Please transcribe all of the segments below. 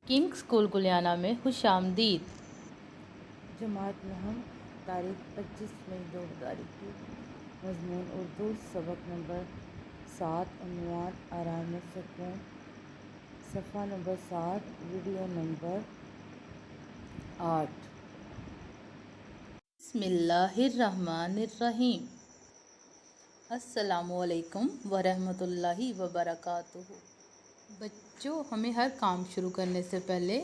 King school گلیانہ میں خوش آمدید۔ جماعت نہم تاریخ 25 مئی 2021۔ مضمون اردو، سبق نمبر 7، عنوان آرام سکون، صفحہ نمبر 7، ویڈیو نمبر 8۔ بسم اللہ الرحمن الرحیم۔ السلام علیکم ورحمۃ اللہ وبرکاتہ۔ بچوں، ہمیں ہر کام شروع کرنے سے پہلے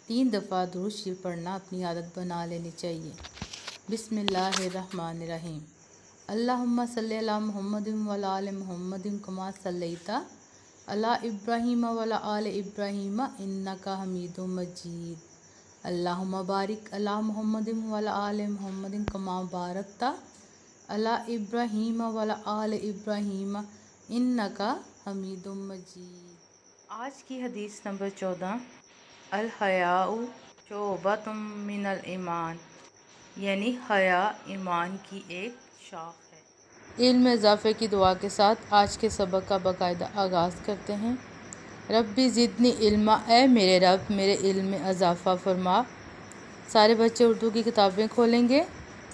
3 دفعہ درود شریف پڑھنا اپنی عادت بنا لینی چاہیے۔ بسم اللہ الرحمن الرحیم۔ اللہم صلی علی محمد وعلی آل محمد کما صلیت علی ابراہیم وعلی آل ابراہیم انک حمید مجید۔ اللہم بارک علی محمد وعلی آل محمد کما بارکت علی ابراہیم وعلی آل ابراہیم انک حمید مجید۔ آج کی حدیث نمبر 14، الحیاء شعبۃ من الایمان، یعنی حیا ایمان کی ایک شاخ ہے۔ علم میں اضافے کی دعا کے ساتھ آج کے سبق کا باقاعدہ آغاز کرتے ہیں۔ ربی زدنی علما، اے میرے رب میرے علم میں اضافہ فرما۔ سارے بچے اردو کی کتابیں کھولیں گے۔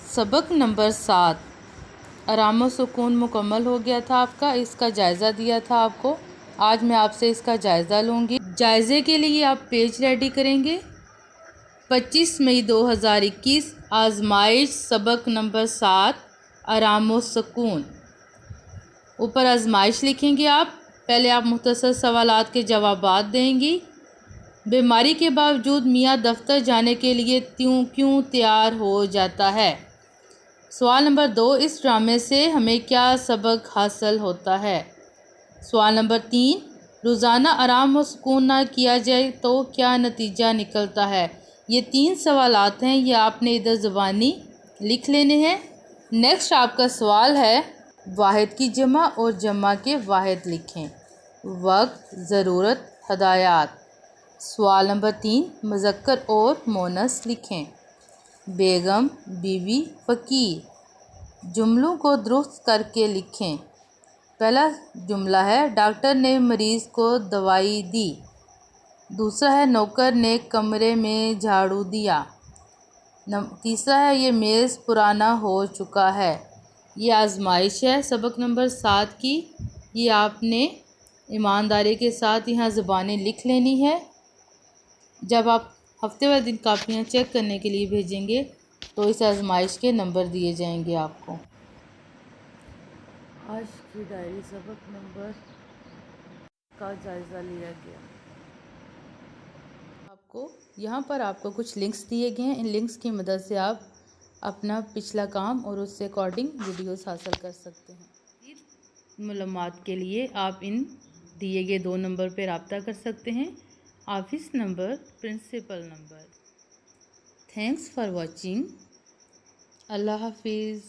سبق نمبر 7، آرام و سکون مکمل ہو گیا تھا آپ کا، اس کا جائزہ دیا تھا آپ کو۔ آج میں آپ سے اس کا جائزہ لوں گی۔ جائزے کے لیے آپ پیج ریڈی کریں گے۔ 25 مئی 2021، آزمائش، سبق نمبر 7، آرام و سکون۔ اوپر آزمائش لکھیں گے آپ۔ پہلے آپ مختصر سوالات کے جوابات دیں گی۔ بیماری کے باوجود میاں دفتر جانے کے لیے کیوں تیار ہو جاتا ہے؟ سوال نمبر 2، اس ڈرامے سے ہمیں کیا سبق حاصل ہوتا ہے؟ سوال نمبر 3، روزانہ آرام و سکون نہ کیا جائے تو کیا نتیجہ نکلتا ہے؟ یہ 3 سوالات ہیں، یہ آپ نے ادھر زبانی لکھ لینے ہیں۔ نیکسٹ آپ کا سوال ہے، واحد کی جمع اور جمع کے واحد لکھیں۔ وقت، ضرورت، ہدایات۔ سوال نمبر 3، مذکر اور مؤنث لکھیں۔ بیگم، بیوی، فقیر۔ جملوں کو درست کر کے لکھیں۔ پہلا جملہ ہے، ڈاکٹر نے مریض کو دوائی دی۔ دوسرا ہے، نوکر نے کمرے میں جھاڑو دیا۔ تیسرا ہے، یہ میز پرانا ہو چکا ہے۔ یہ آزمائش ہے سبق نمبر 7 کی۔ یہ آپ نے ایمانداری کے ساتھ یہاں زبانیں لکھ لینی ہے۔ جب آپ ہفتے والے دن کاپیاں چیک کرنے کے لیے بھیجیں گے تو اس آزمائش کے نمبر دیے جائیں گے آپ کو۔ آج کی ڈائری سبق نمبر کا جائزہ لیا گیا۔ یہاں پر آپ کو کچھ لنکس دیے گئے ہیں۔ ان لنکس کی مدد سے آپ اپنا پچھلا کام اور اس سے اکارڈنگ ویڈیوز حاصل کر سکتے ہیں۔ معلومات کے لیے آپ ان دیے گئے 2 نمبر پہ رابطہ کر سکتے ہیں، office number, principal number. Thanks for watching. اللہ حافظ۔